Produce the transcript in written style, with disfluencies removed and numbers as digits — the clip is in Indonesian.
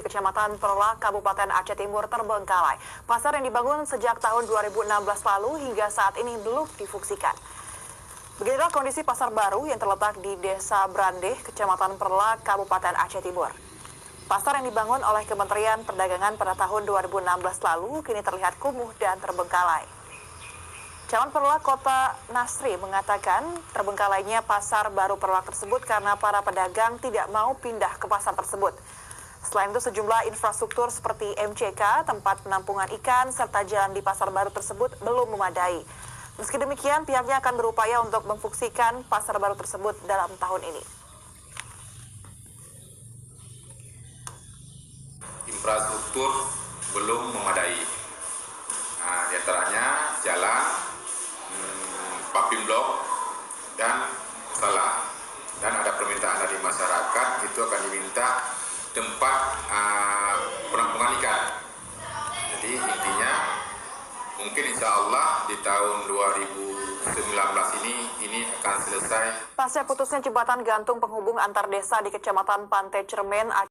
di Kecamatan Perla, Kabupaten Aceh Timur terbengkalai. Pasar yang dibangun sejak tahun 2016 lalu hingga saat ini belum difungsikan. Beginilah kondisi pasar baru yang terletak di Desa Brandeh, Kecamatan Perla, Kabupaten Aceh Timur. Pasar yang dibangun oleh Kementerian Perdagangan pada tahun 2016 lalu kini terlihat kumuh dan terbengkalai. Camat Perla Kota Nasri mengatakan terbengkalainya pasar baru Perla tersebut karena para pedagang tidak mau pindah ke pasar tersebut. Selain itu sejumlah infrastruktur seperti MCK, tempat penampungan ikan, serta jalan di pasar baru tersebut belum memadai. Meski demikian, pihaknya akan berupaya untuk memfungsikan pasar baru tersebut dalam tahun ini. Infrastruktur belum memadai. Di antaranya jalan, paving block, dan musola. Dan ada permintaan dari masyarakat itu akan diminta tempat penampungan ikan. Jadi intinya mungkin insya Allah di tahun 2019 ini akan selesai. Pasca putusnya jembatan gantung penghubung antar desa di Kecamatan Pantai Cermen,